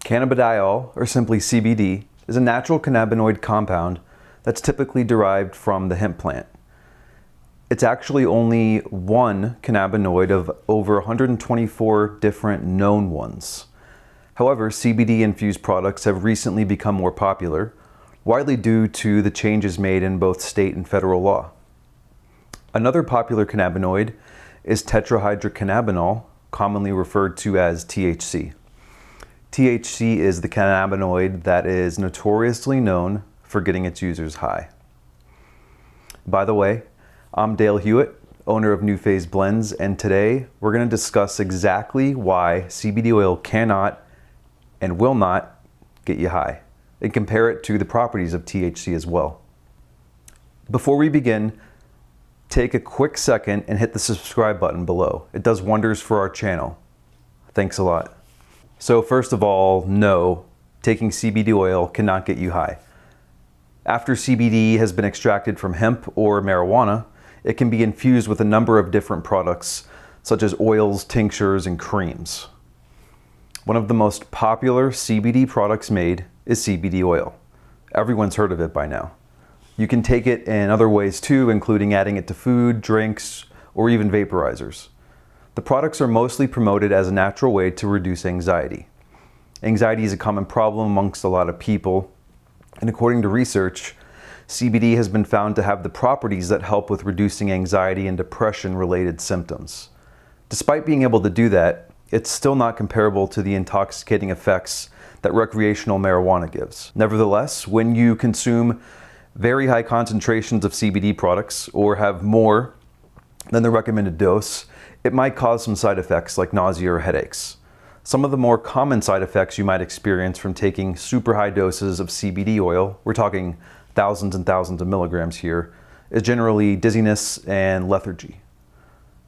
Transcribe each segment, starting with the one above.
Cannabidiol, or simply CBD, is a natural cannabinoid compound that's typically derived from the hemp plant. It's actually only one cannabinoid of over 124 different known ones. However, CBD-infused products have recently become more popular, widely due to the changes made in both state and federal law. Another popular cannabinoid is tetrahydrocannabinol, commonly referred to as THC. THC is the cannabinoid that is notoriously known for getting its users high. By the way, I'm Dale Hewitt, owner of New Phase Blends, and today we're going to discuss exactly why CBD oil cannot and will not get you high, and compare it to the properties of THC as well. Before we begin, take a quick second and hit the subscribe button below. It does wonders for our channel. Thanks a lot. So first of all, no, taking CBD oil cannot get you high. After CBD has been extracted from hemp or marijuana, it can be infused with a number of different products, such as oils, tinctures, and creams. One of the most popular CBD products made is CBD oil. Everyone's heard of it by now. You can take it in other ways too, including adding it to food, drinks, or even vaporizers. The products are mostly promoted as a natural way to reduce anxiety. Anxiety is a common problem amongst a lot of people, and according to research, CBD has been found to have the properties that help with reducing anxiety and depression-related symptoms. Despite being able to do that, it's still not comparable to the intoxicating effects that recreational marijuana gives. Nevertheless, when you consume very high concentrations of CBD products or have more than the recommended dose, it might cause some side effects like nausea or headaches. Some of the more common side effects you might experience from taking super high doses of CBD oil, we're talking thousands and thousands of milligrams here, is generally dizziness and lethargy.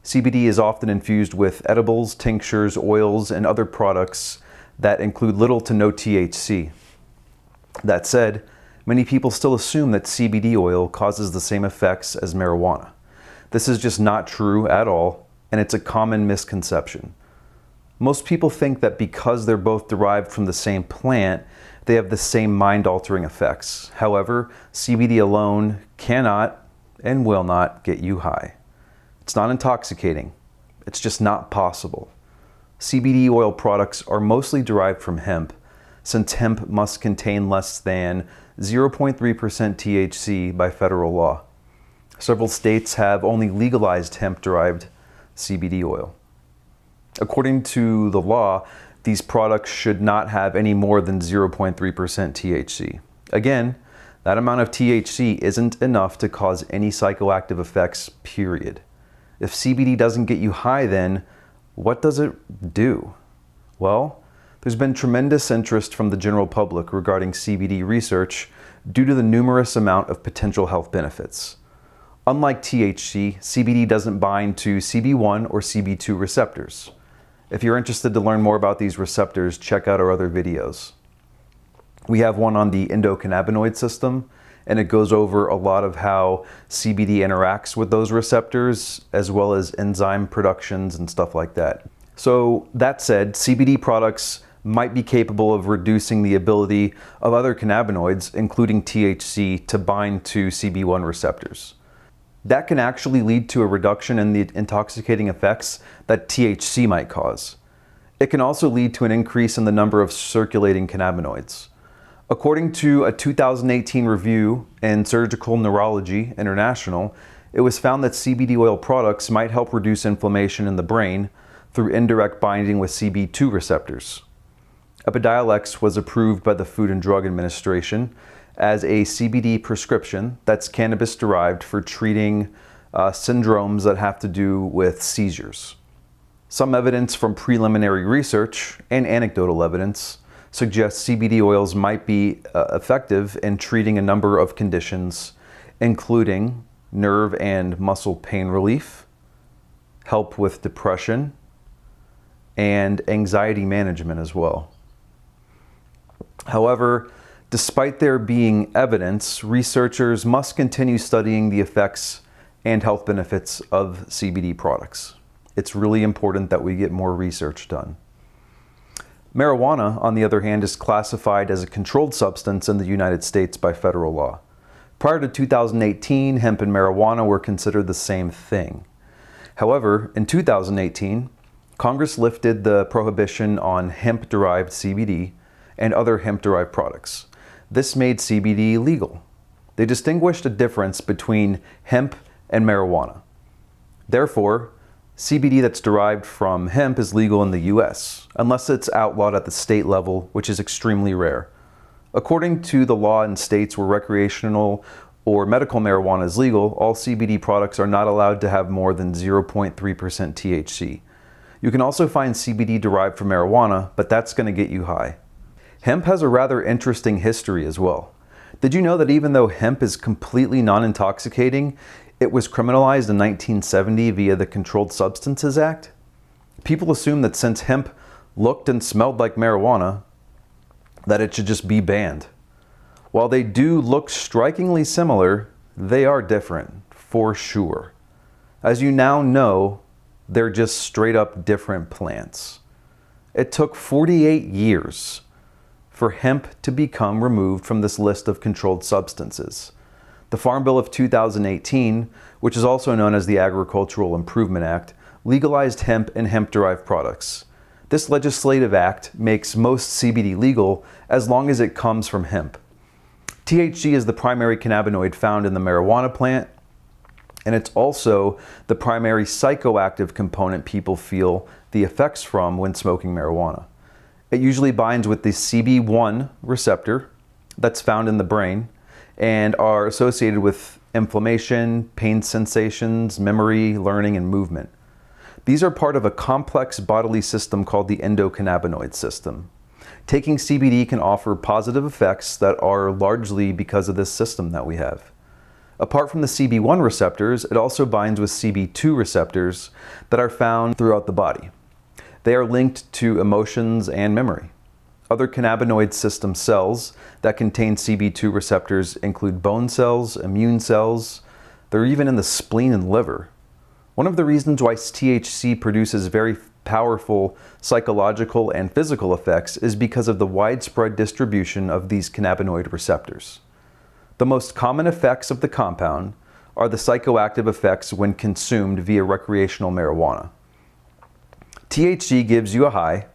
CBD is often infused with edibles, tinctures, oils, and other products that include little to no THC. That said, many people still assume that CBD oil causes the same effects as marijuana. This is just not true at all, and it's a common misconception. Most people think that because they're both derived from the same plant, they have the same mind-altering effects. However, CBD alone cannot and will not get you high. It's not intoxicating. It's just not possible. CBD oil products are mostly derived from hemp, since hemp must contain less than 0.3% THC by federal law. Several states have only legalized hemp-derived CBD oil. According to the law, these products should not have any more than 0.3% THC. Again, that amount of THC isn't enough to cause any psychoactive effects, period. If CBD doesn't get you high, then what does it do? Well, there's been tremendous interest from the general public regarding CBD research due to the numerous amount of potential health benefits. Unlike THC, CBD doesn't bind to CB1 or CB2 receptors. If you're interested to learn more about these receptors, check out our other videos. We have one on the endocannabinoid system, and it goes over a lot of how CBD interacts with those receptors, as well as enzyme productions and stuff like that. So that said, CBD products might be capable of reducing the ability of other cannabinoids, including THC, to bind to CB1 receptors. That can actually lead to a reduction in the intoxicating effects that THC might cause. It can also lead to an increase in the number of circulating cannabinoids. According to a 2018 review in Surgical Neurology International, it was found that CBD oil products might help reduce inflammation in the brain through indirect binding with CB2 receptors. Epidiolex was approved by the Food and Drug Administration as a CBD prescription that's cannabis derived for treating syndromes that have to do with seizures. Some evidence from preliminary research and anecdotal evidence suggests CBD oils might be effective in treating a number of conditions, including nerve and muscle pain relief, help with depression, and anxiety management as well. However, despite there being evidence, researchers must continue studying the effects and health benefits of CBD products. It's really important that we get more research done. Marijuana, on the other hand, is classified as a controlled substance in the United States by federal law. Prior to 2018, hemp and marijuana were considered the same thing. However, in 2018, Congress lifted the prohibition on hemp-derived CBD and other hemp-derived products. This made CBD legal. They distinguished a difference between hemp and marijuana. Therefore, CBD that's derived from hemp is legal in the US, unless it's outlawed at the state level, which is extremely rare. According to the law in states where recreational or medical marijuana is legal, all CBD products are not allowed to have more than 0.3% THC. You can also find CBD derived from marijuana, but that's going to get you high. Hemp has a rather interesting history as well. Did you know that even though hemp is completely non-intoxicating, it was criminalized in 1970 via the Controlled Substances Act? People assume that since hemp looked and smelled like marijuana, that it should just be banned. While they do look strikingly similar, they are different, for sure. As you now know, they're just straight up different plants. It took 48 years for hemp to become removed from this list of controlled substances. The Farm Bill of 2018, which is also known as the Agricultural Improvement Act, legalized hemp and hemp-derived products. This legislative act makes most CBD legal as long as it comes from hemp. THC is the primary cannabinoid found in the marijuana plant, and it's also the primary psychoactive component people feel the effects from when smoking marijuana. It usually binds with the CB1 receptor that's found in the brain and are associated with inflammation, pain sensations, memory, learning, and movement. These are part of a complex bodily system called the endocannabinoid system. Taking CBD can offer positive effects that are largely because of this system that we have. Apart from the CB1 receptors, it also binds with CB2 receptors that are found throughout the body. They are linked to emotions and memory. Other cannabinoid system cells that contain CB2 receptors include bone cells, immune cells. They're even in the spleen and liver. One of the reasons why THC produces very powerful psychological and physical effects is because of the widespread distribution of these cannabinoid receptors. The most common effects of the compound are the psychoactive effects when consumed via recreational marijuana. THC gives you a high,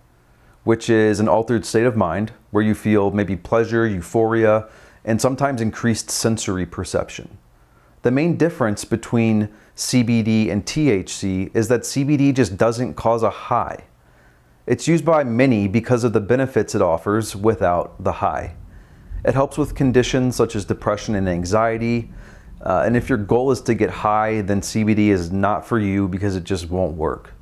which is an altered state of mind where you feel maybe pleasure, euphoria, and sometimes increased sensory perception. The main difference between CBD and THC is that CBD just doesn't cause a high. It's used by many because of the benefits it offers without the high. It helps with conditions such as depression and anxiety. And if your goal is to get high, then CBD is not for you because it just won't work.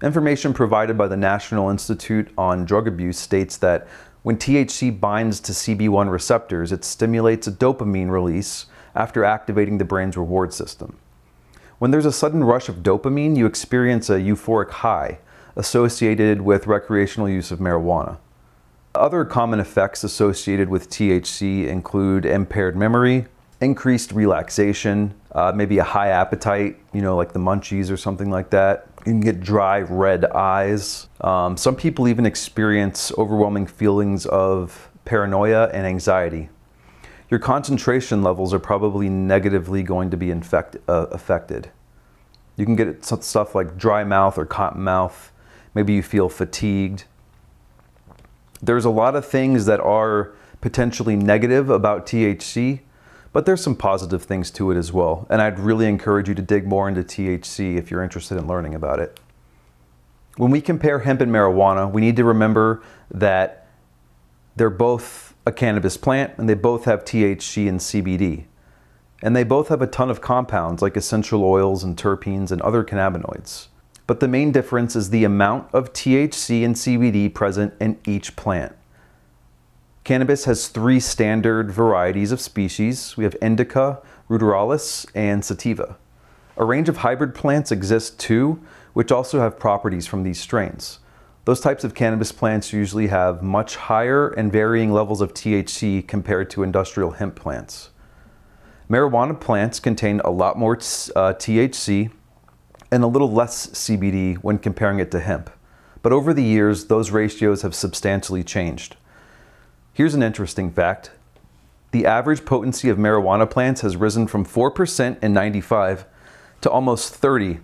Information provided by the National Institute on Drug Abuse states that when THC binds to CB1 receptors, it stimulates a dopamine release after activating the brain's reward system. When there's a sudden rush of dopamine, you experience a euphoric high associated with recreational use of marijuana. Other common effects associated with THC include impaired memory, increased relaxation, maybe a high appetite, like the munchies or something like that. You can get dry, red eyes. Some people even experience overwhelming feelings of paranoia and anxiety. Your concentration levels are probably negatively going to be affected. You can get stuff like dry mouth or cotton mouth. Maybe you feel fatigued. There's a lot of things that are potentially negative about THC, but there's some positive things to it as well. And I'd really encourage you to dig more into THC if you're interested in learning about it. When we compare hemp and marijuana, we need to remember that they're both a cannabis plant and they both have THC and CBD. And they both have a ton of compounds like essential oils and terpenes and other cannabinoids. But the main difference is the amount of THC and CBD present in each plant. Cannabis has 3 standard varieties of species. We have indica, ruderalis, and sativa. A range of hybrid plants exist too, which also have properties from these strains. Those types of cannabis plants usually have much higher and varying levels of THC compared to industrial hemp plants. Marijuana plants contain a lot more THC and a little less CBD when comparing it to hemp. but over the years, those ratios have substantially changed. Here's an interesting fact. The average potency of marijuana plants has risen from 4% in '95 to almost 30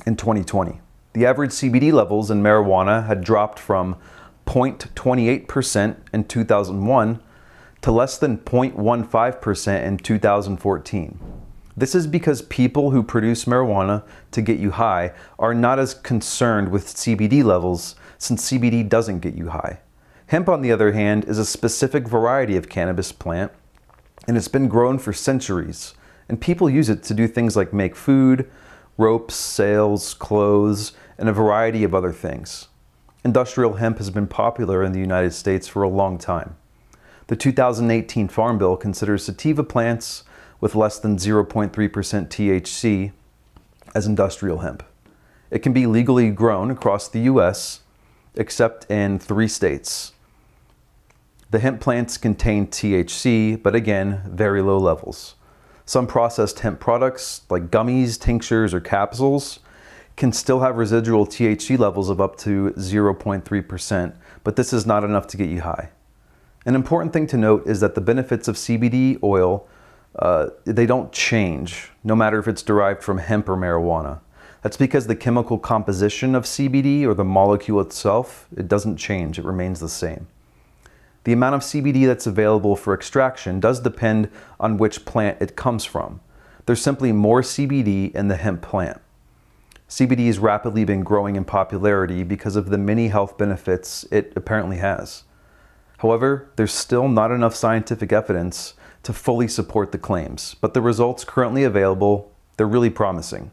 in 2020. The average CBD levels in marijuana had dropped from 0.28% in 2001 to less than 0.15% in 2014. This is because people who produce marijuana to get you high are not as concerned with CBD levels, since CBD doesn't get you high. Hemp, on the other hand, is a specific variety of cannabis plant, and it's been grown for centuries, and people use it to do things like make food, ropes, sails, clothes, and a variety of other things. Industrial hemp has been popular in the United States for a long time. The 2018 Farm Bill considers sativa plants with less than 0.3% THC as industrial hemp. It can be legally grown across the US, except in 3 states. The hemp plants contain THC, but again, very low levels. Some processed hemp products, like gummies, tinctures, or capsules, can still have residual THC levels of up to 0.3%, but this is not enough to get you high. An important thing to note is that the benefits of CBD oil, they don't change, no matter if it's derived from hemp or marijuana. That's because the chemical composition of CBD, or the molecule itself, it doesn't change, it remains the same. The amount of CBD that's available for extraction does depend on which plant it comes from. There's simply more CBD in the hemp plant. CBD has rapidly been growing in popularity because of the many health benefits it apparently has. However, there's still not enough scientific evidence to fully support the claims, but the results currently available, they're really promising.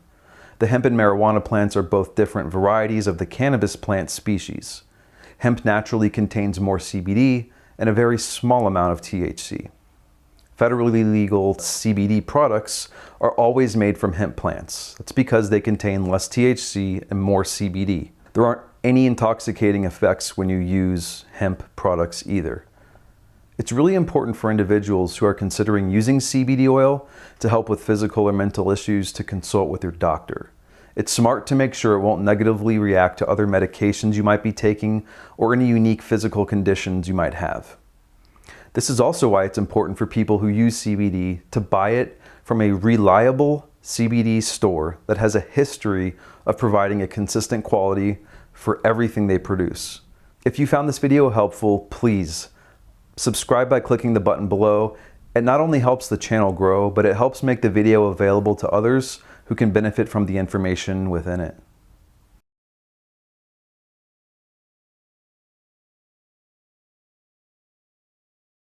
The hemp and marijuana plants are both different varieties of the cannabis plant species. Hemp naturally contains more CBD and a very small amount of THC. Federally legal CBD products are always made from hemp plants. That's because they contain less THC and more CBD. There aren't any intoxicating effects when you use hemp products either. It's really important for individuals who are considering using CBD oil to help with physical or mental issues to consult with your doctor. It's smart to make sure it won't negatively react to other medications you might be taking or any unique physical conditions you might have. This is also why it's important for people who use CBD to buy it from a reliable CBD store that has a history of providing a consistent quality for everything they produce. If you found this video helpful, please subscribe by clicking the button below. It not only helps the channel grow, but it helps make the video available to others who can benefit from the information within it.